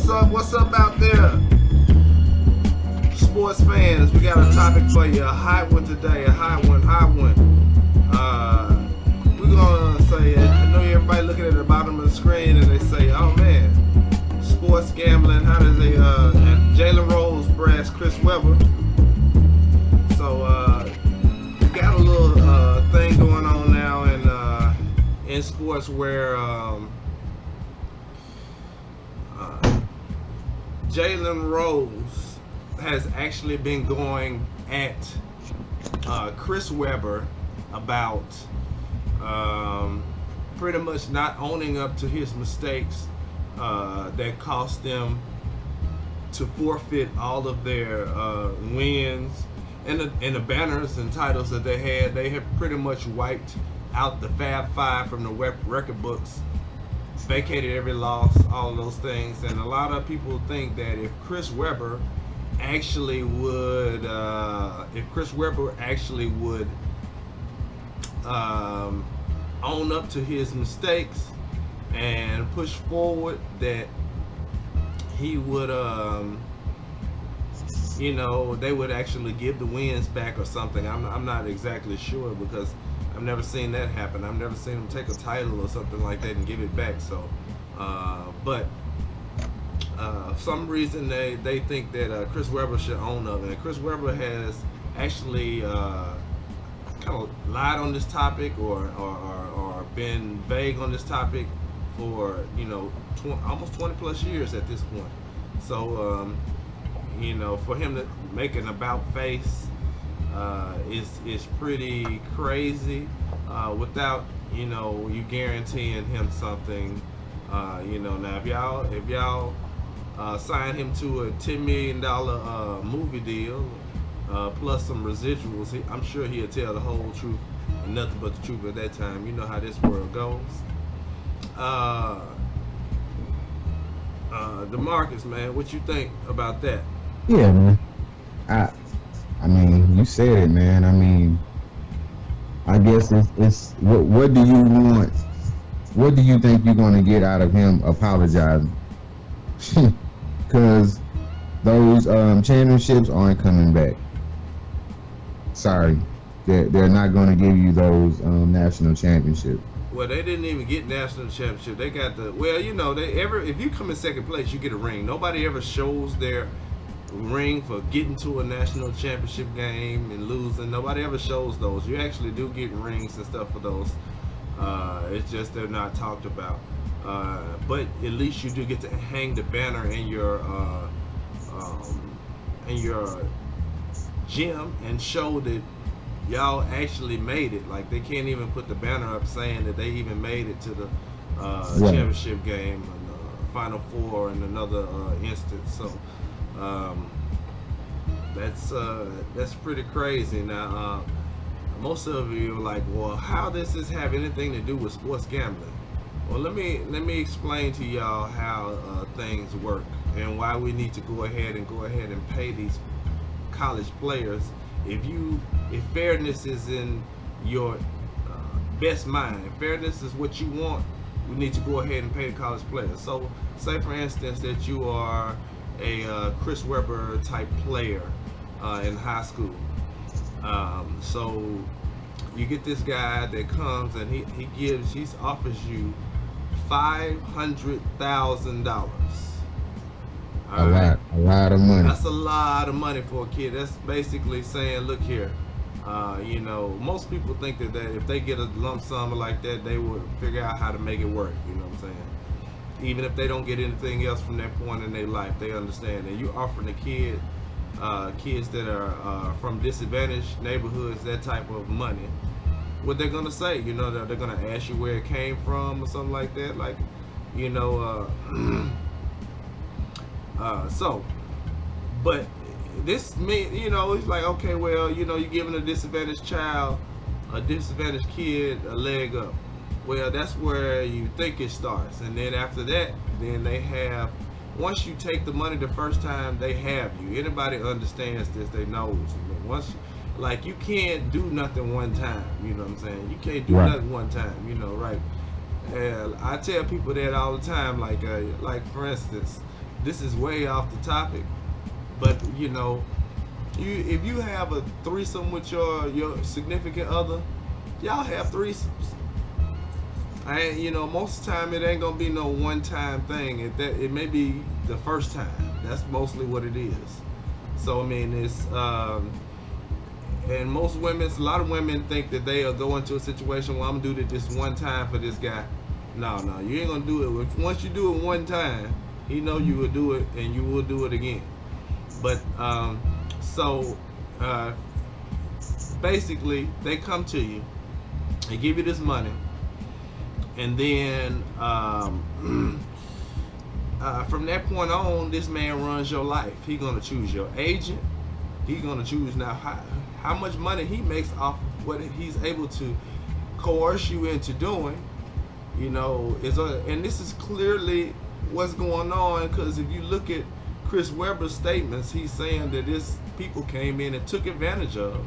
What's up out there? Sports fans, we got a topic for you. A hot one today. A hot one. We're gonna say, I know everybody looking at the bottom of the screen and they say, oh man, sports gambling, how does they, and Jalen Rose brass Chris Webber. So, we got a little thing going on now in sports where Jalen Rose has actually been going at Chris Webber about pretty much not owning up to his mistakes that cost them to forfeit all of their wins and the banners and titles that they had. They have pretty much wiped out the Fab Five from the record books, vacated every loss, all of those things. And a lot of people think that if Chris Webber actually would own up to his mistakes and push forward, that he would they would actually give the wins back or something. I'm not exactly sure because I've never seen that happen. I've never seen him take a title or something like that and give it back. So but for some reason they think that Chris Webber should own up, and Chris Webber has actually kind of lied on this topic or been vague on this topic for almost 20 plus years at this point. So for him to make an about face is pretty crazy without you guaranteeing him something. Now if y'all sign him to a $10 million movie deal plus some residuals, I'm sure he'll tell the whole truth and nothing but the truth at that time. You know how this world goes. DeMarcus, man, what you think about that? Yeah, man. I mean, you said it, man. I mean, I guess it's what do you want? What do you think you're going to get out of him apologizing? Because those championships aren't coming back. Sorry, they're not going to give you those national championships. Well, they didn't even get national championship. They got if you come in second place, you get a ring. Nobody ever shows their ring for getting to a national championship game and losing. Nobody ever shows those. You actually do get rings and stuff for those. It's just they're not talked about. But at least you do get to hang the banner in your gym and show that y'all actually made it. Like, they can't even put the banner up saying that they even made it to the championship game and Final Four in another instance. So that's pretty crazy. Now most of you are like, well, how does this have anything to do with sports gambling? Well, let me explain to y'all how things work and why we need to go ahead and pay these college players. If fairness is in your best mind, if fairness is what you want, we need to go ahead and pay the college players. So say for instance that you are a Chris Webber type player in high school. So you get this guy that comes and he offers you $500,000. A lot of money. That's a lot of money for a kid. That's basically saying, look here, most people think that if they get a lump sum like that, they would figure out how to make it work. You know what I'm saying? Even if they don't get anything else from that point in their life, they understand. And you offering a kids that are from disadvantaged neighborhoods that type of money, what they're gonna say? They're gonna ask you where it came from or something like that. Like, but this it's like, okay, well, you're giving a disadvantaged kid a leg up. Well, that's where you think it starts, and then after that, then they have. Once you take the money the first time, they have you. Anybody understands this, they knows. Like, you can't do nothing one time. You know what I'm saying? You can't do nothing one time. Right? And I tell people that all the time. Like for instance, this is way off the topic, but you if you have a threesome with your significant other, y'all have threesomes. And most of the time it ain't gonna be no one time thing. It may be the first time. That's mostly what it is. So I mean, it's and a lot of women think that they'll go into a situation where I'm gonna do this one time for this guy. No, no, you ain't gonna do it. Once you do it one time, he know you will do it, and you will do it again. But so uh, basically, they come to you, they give you this money, and then from that point on, this man runs your life. He gonna choose your agent. He gonna choose now how much money he makes off what he's able to coerce you into doing. And this is clearly what's going on, because if you look at Chris Webber's statements, he's saying that this people came in and took advantage of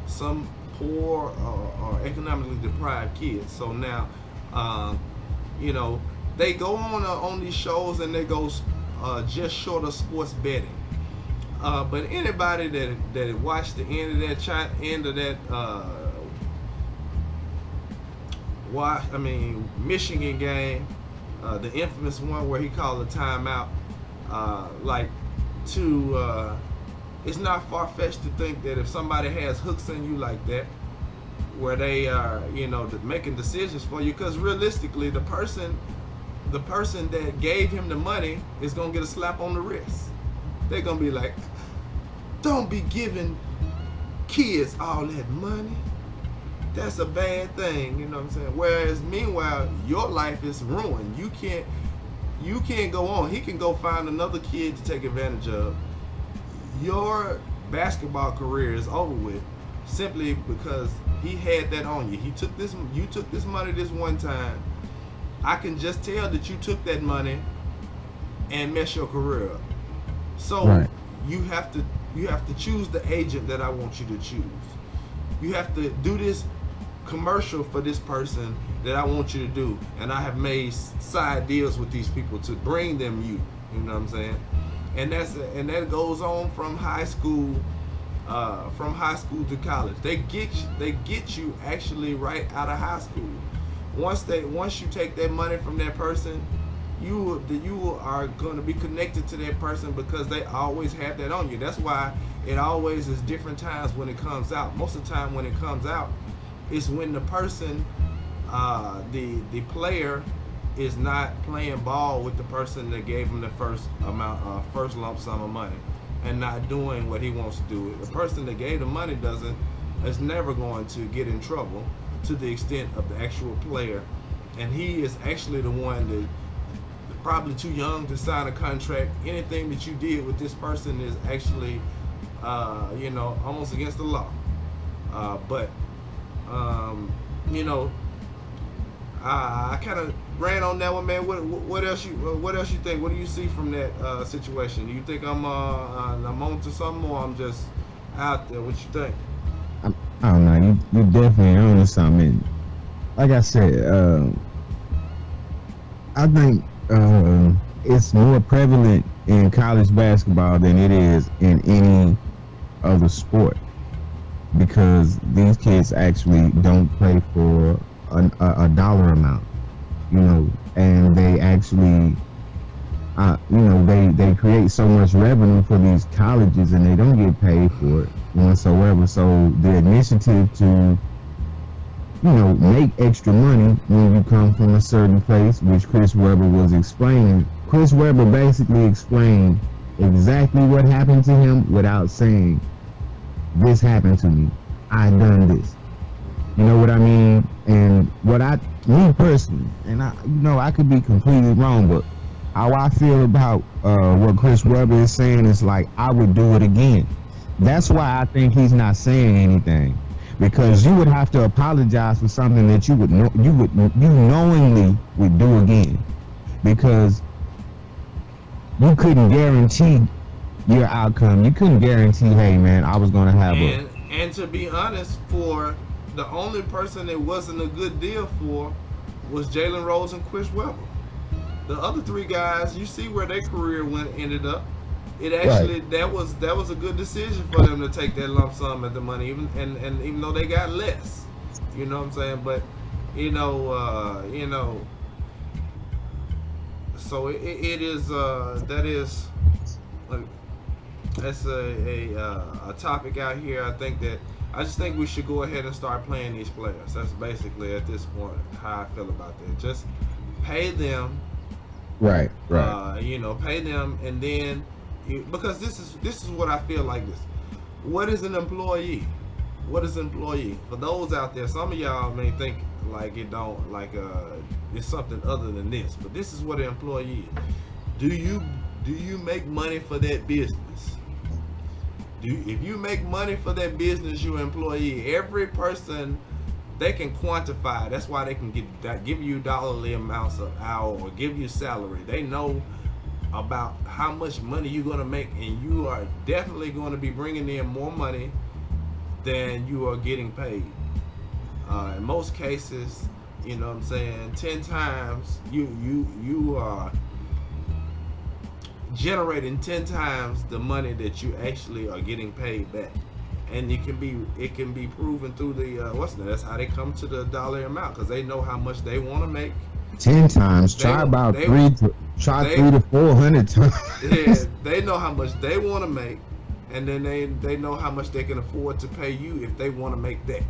some poor or economically deprived kids. So now, they go on these shows and they go just short of sports betting. But anybody that watched the end of that Michigan game, the infamous one where he called a timeout, it's not far fetched to think that if somebody has hooks in you like that, where they are, making decisions for you, because realistically, the person that gave him the money is gonna get a slap on the wrist. They're gonna be like, don't be giving kids all that money. That's a bad thing, you know what I'm saying? Whereas meanwhile, your life is ruined. You can't go on. He can go find another kid to take advantage of. Your basketball career is over with simply because he had that on you. You took this money this one time. I can just tell that you took that money and mess your career up. So Right. you have to choose the agent that I want you to choose. You have to do this commercial for this person that I want you to do, and I have made side deals with these people to bring them you. You know what I'm saying? And that goes on from high school to college. They get you actually right out of high school. Once you take that money from that person, you are going to be connected to that person because they always have that on you. That's why it always is different times when it comes out. Most of the time when it comes out, it's when the person, the player, is not playing ball with the person that gave him the first lump sum of money, and not doing what he wants to do. The person that gave the money is never going to get in trouble to the extent of the actual player, and he is actually the one that probably too young to sign a contract. Anything that you did with this person is actually, almost against the law. But I kind of ran on that one, man. What else you think? What do you see from that situation? Do you think I'm on to something, or I'm just out there? What you think? I don't know. You definitely on to something. Like I said, I think it's more prevalent in college basketball than it is in any other sport, because these kids actually don't play for a dollar amount, and they actually, they create so much revenue for these colleges, and they don't get paid for it whatsoever. So the initiative to, make extra money when you come from a certain place, which Chris Webber was explaining. Chris Webber basically explained exactly what happened to him without saying, this happened to me, I done this. You know what I mean? And me personally, and I could be completely wrong, but how I feel about what Chris Webber is saying is like, I would do it again. That's why I think he's not saying anything, because you would have to apologize for something that you knowingly would do again, because you couldn't guarantee your outcome. You couldn't guarantee, hey man, I was gonna have and to be honest, for the only person it wasn't a good deal for was Jalen Rose and Chris Webber. The other three guys, you see where their career ended up. It Right. actually that was a good decision for them to take that lump sum of the money, and even though they got less, you know what I'm saying. But so it is that is uh, that's a topic out here. I just think we should go ahead and start playing these players. That's basically at this point how I feel about that. Just pay them, Right. Right. pay them, and then because this is what I feel like this. What is an employee? What is an employee? For those out there, some of y'all may think like it don't like it's something other than this, but this is what an employee is. Do you make money for that business? If you make money for that business, you're an employee. Every person they can quantify. That's why they can give you dollarly amounts of hour or give you salary. They know about how much money you're going to make, and you are definitely going to be bringing in more money than you are getting paid. In most cases, you know what I'm saying, 10 times you are generating 10 times the money that you actually are getting paid back. And it can be proven through the that's how they come to the dollar amount, because they know how much they want to make. 10 times. Try about they three. Try they 300 to 400 times. yeah, they know how much they want to make, and then they know how much they can afford to pay you if they want to make that.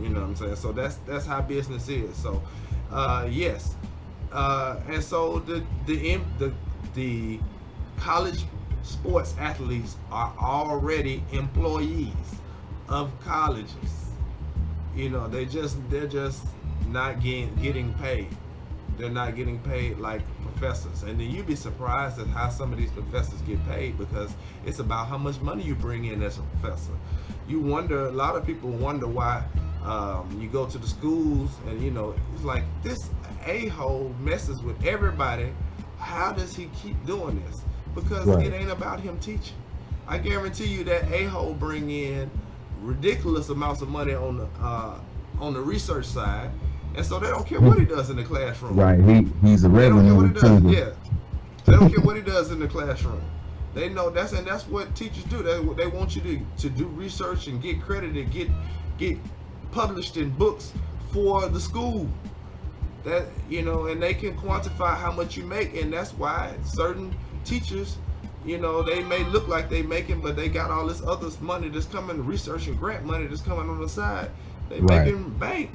You know what I'm saying? So that's how business is. So yes, and so the college sports athletes are already employees of colleges. They're just not getting paid. They're not getting paid like professors. And then you'd be surprised at how some of these professors get paid, because it's about how much money you bring in as a professor. A lot of people wonder why you go to the schools and it's like, this a-hole messes with everybody. How does he keep doing this? Because Right. it ain't about him teaching. I guarantee you that a-hole bring in ridiculous amounts of money on the research side, and so they don't care what he does in the classroom. Right. He's a They don't care what revenue he does. recruiter. Yeah, they don't care what he does in the classroom. They know that's what teachers do. They want you to do research and get credited, get published in books for the school. And they can quantify how much you make, and that's why certain teachers, they may look like they making, but they got all this other money that's coming, research and grant money that's coming on the side. They Right. making bank.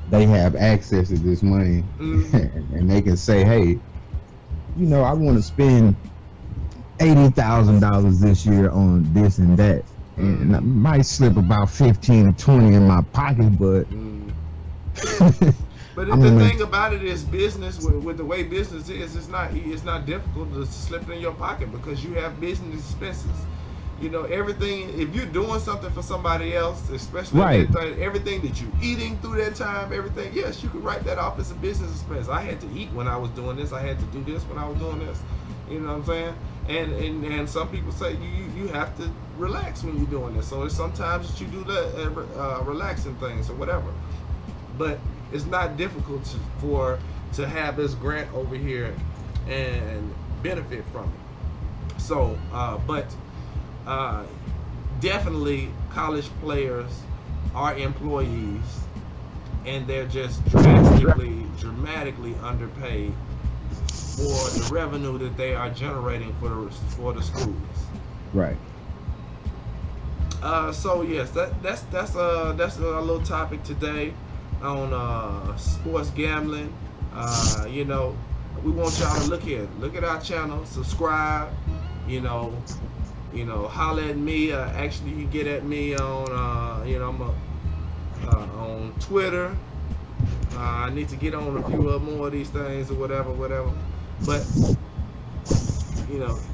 They have access to this money, and they can say, "Hey, I want to spend $80,000 this year on this and that, and I might slip about 15 or 20 in my pocket, but." But I'm the gonna- thing about it is, business with the way business is, it's not difficult to slip in your pocket, because you have business expenses. Everything. If you're doing something for somebody else, especially Right. everything that you're eating through that time, everything. Yes, you could write that off as a business expense. I had to eat when I was doing this. I had to do this when I was doing this. You know what I'm saying? And some people say you have to relax when you're doing this. So sometimes that you do that relaxing things or whatever. But it's not difficult to have this grant over here and benefit from it. So, but definitely college players are employees, and they're just dramatically underpaid for the revenue that they are generating for the schools. Right. So yes, that's a little topic today on sports gambling. We want y'all to look at our channel, subscribe. Holler at me. Actually, you get at me on I'm on Twitter. I need to get on a few more of these things or whatever. But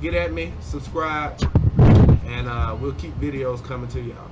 get at me, subscribe, and we'll keep videos coming to y'all.